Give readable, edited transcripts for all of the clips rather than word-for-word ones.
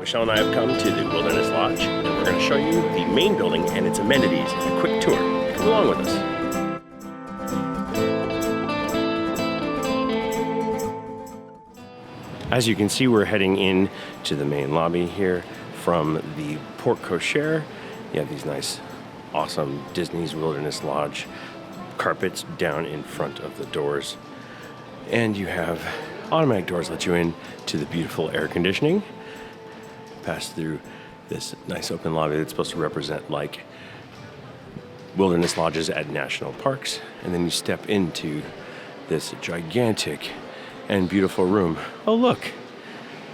Michelle and I have come to the Wilderness Lodge, and we're going to show you the main building and its amenities in a quick tour. Come along with us. As you can see, we're heading in to the main lobby here from the porte cochere. You have these nice, awesome Disney's Wilderness Lodge carpets down in front of the doors. And you have automatic doors that let you in to the beautiful air conditioning. Pass through this nice open lobby that's supposed to represent like wilderness lodges at national parks. And then you step into this gigantic and beautiful room. Oh look,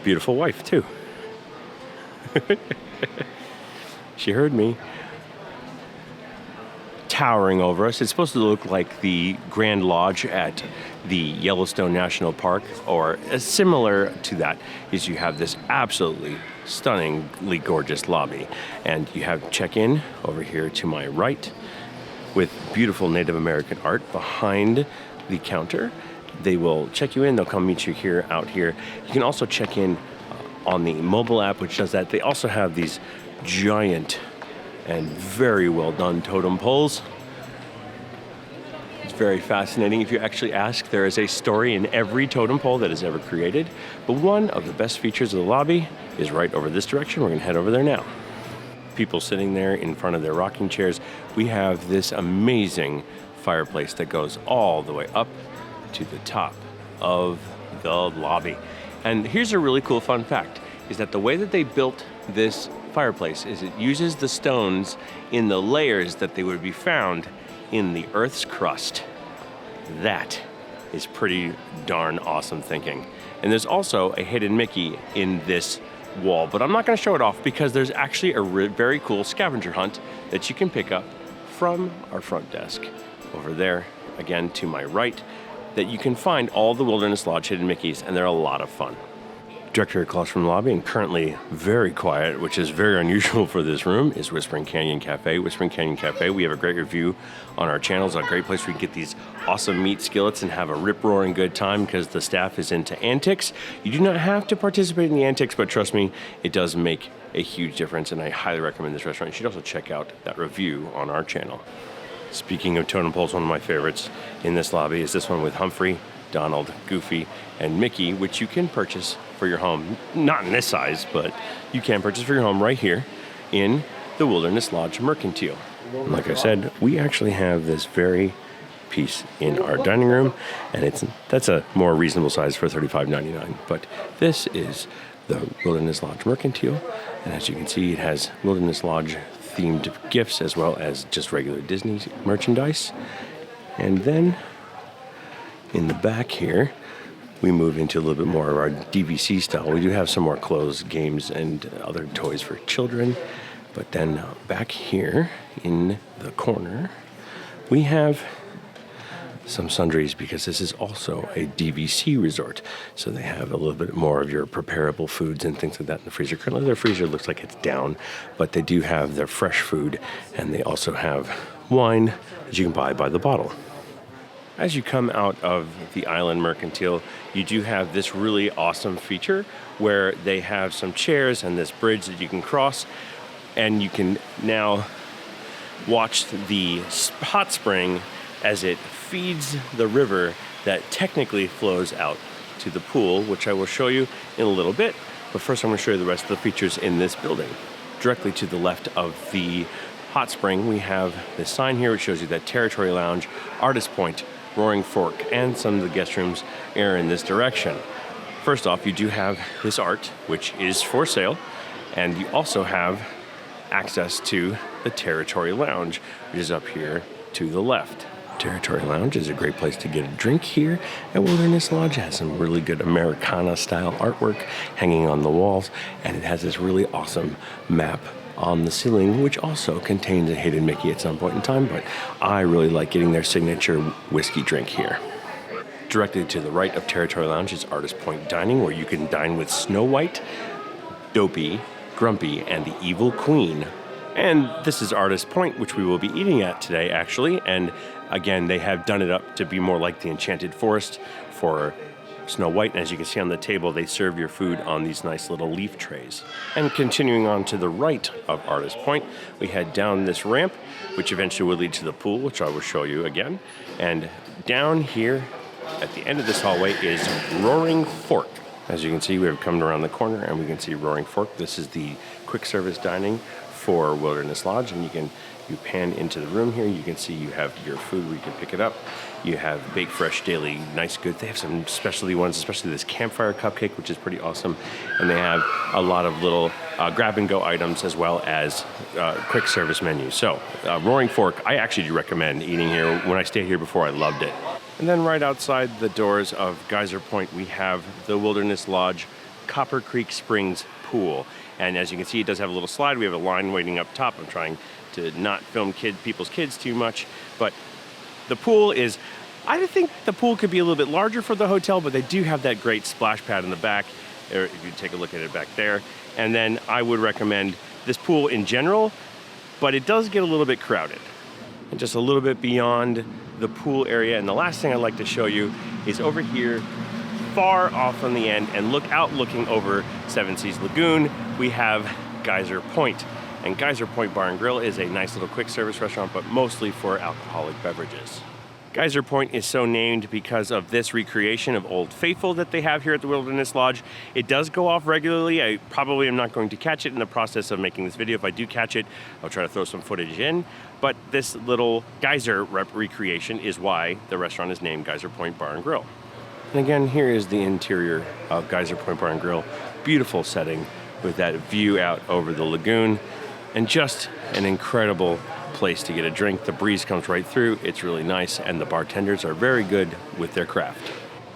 beautiful wife too. She heard me. Towering over us. It's supposed to look like the Grand Lodge at the Yellowstone National Park, or similar to that is you have this absolutely stunningly gorgeous lobby. And you have check-in over here to my right with beautiful Native American art behind the counter. They will check you in, they'll come meet you here, out here. You can also check in on the mobile app, which does that. They also have these giant and very well done totem poles. It's very fascinating. If you actually ask, there is a story in every totem pole that is ever created. But one of the best features of the lobby is right over this direction. We're gonna head over there now. People sitting there in front of their rocking chairs. We have this amazing fireplace that goes all the way up to the top of the lobby. And here's a really cool fun fact, is that the way that they built this fireplace is it uses the stones in the layers that they would be found in the Earth's crust. That is pretty darn awesome thinking. And there's also a hidden Mickey in this wall, but I'm not going to show it off because there's actually a very cool scavenger hunt that you can pick up from our front desk over there, again to my right, that you can find all the Wilderness Lodge hidden Mickeys, and they're a lot of fun. Directly across from the lobby and currently very quiet, which is very unusual for this room, is Whispering Canyon Cafe. Whispering Canyon Cafe, we have a great review on our channel. It's a great place where you can get these awesome meat skillets and have a rip-roaring good time because the staff is into antics. You do not have to participate in the antics, but trust me, it does make a huge difference, and I highly recommend this restaurant. You should also check out that review on our channel. Speaking of totem poles, one of my favorites in this lobby is this one with Humphrey, Donald, Goofy, and Mickey, which you can purchase for your home. Not in this size, but you can purchase for your home right here in the Wilderness Lodge Mercantile. And like I said, we actually have this very piece in our dining room, and that's a more reasonable size for $35.99. But this is the Wilderness Lodge Mercantile, and as you can see, it has Wilderness Lodge themed gifts as well as just regular Disney merchandise. And then in the back here, we move into a little bit more of our DVC style. We do have some more clothes, games, and other toys for children. But then back here in the corner, we have some sundries because this is also a DVC resort. So they have a little bit more of your preparable foods and things like that in the freezer. Currently their freezer looks like it's down, but they do have their fresh food, and they also have wine that you can buy by the bottle. As you come out of the Island Mercantile, you do have this really awesome feature where they have some chairs and this bridge that you can cross, and you can now watch the hot spring as it feeds the river that technically flows out to the pool, which I will show you in a little bit. But first I'm going to show you the rest of the features in this building. Directly to the left of the hot spring, we have this sign here which shows you that Territory Lounge, Artist Point, Roaring Fork, and some of the guest rooms are in this direction. First off, you do have this art, which is for sale, and you also have access to the Territory Lounge, which is up here to the left. Territory Lounge is a great place to get a drink here at Wilderness Lodge. It has some really good Americana-style artwork hanging on the walls, and it has this really awesome map on the ceiling, which also contains a hidden Mickey at some point in time, but I really like getting their signature whiskey drink here. Directly to the right of Territory Lounge is Artist Point Dining, where you can dine with Snow White, Dopey, Grumpy, and the Evil Queen. And this is Artist Point, which we will be eating at today, actually. And again, they have done it up to be more like the Enchanted Forest for Snow White, and as you can see on the table, they serve your food on these nice little leaf trays. And continuing on to the right of Artist Point, we head down this ramp, which eventually will lead to the pool, which I will show you again. And down here at the end of this hallway is Roaring Fork. As you can see, we have come around the corner and we can see Roaring Fork. This is the quick service dining for Wilderness Lodge, and you pan into the room here, you can see you have your food where you can pick it up. You have Bake Fresh Daily Nice Good. They have some specialty ones, especially this campfire cupcake, which is pretty awesome. And they have a lot of little grab and go items as well as quick service menus. So Roaring Fork, I actually do recommend eating here. When I stayed here before, I loved it. And then right outside the doors of Geyser Point, we have the Wilderness Lodge Copper Creek Springs pool. And as you can see, it does have a little slide. We have a line waiting up top. I'm trying to not film people's kids too much, but the pool is, I think the pool could be a little bit larger for the hotel, but they do have that great splash pad in the back, or if you take a look at it back there. And then I would recommend this pool in general, but it does get a little bit crowded. And just a little bit beyond the pool area, and the last thing I'd like to show you is over here, far off on the end, and looking over Seven Seas Lagoon, we have Geyser Point. And Geyser Point Bar and Grill is a nice little quick service restaurant, but mostly for alcoholic beverages. Geyser Point is so named because of this recreation of Old Faithful that they have here at the Wilderness Lodge. It does go off regularly. I probably am not going to catch it in the process of making this video. If I do catch it, I'll try to throw some footage in. But this little geyser recreation is why the restaurant is named Geyser Point Bar and Grill. And again, here is the interior of Geyser Point Bar and Grill. Beautiful setting with that view out over the lagoon, and just an incredible place to get a drink. The breeze comes right through. It's really nice, and the bartenders are very good with their craft.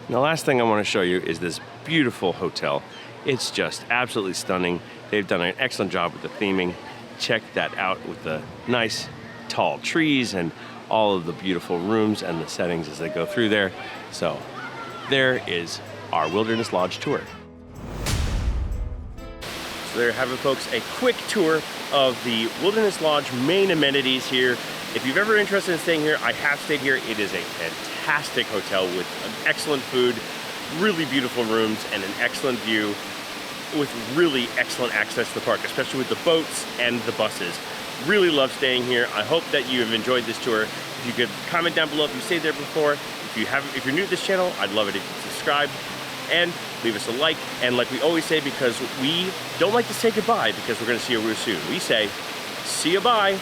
And the last thing I want to show you is this beautiful hotel. It's just absolutely stunning. They've done an excellent job with the theming. Check that out with the nice tall trees and all of the beautiful rooms and the settings as they go through there. So there is our Wilderness Lodge tour. So there you have it, folks, a quick tour of the Wilderness Lodge main amenities here. If you've ever interested in staying here, I have stayed here. It is a fantastic hotel with excellent food, really beautiful rooms, and an excellent view with really excellent access to the park, especially with the boats and the buses. Really love staying here. I hope that you have enjoyed this tour. If you could comment down below if you stayed there before. If you're new to this channel, I'd love it if you subscribe and leave us a like. And like we always say, because we don't like to say goodbye because we're going to see you real soon, we say, see you bye.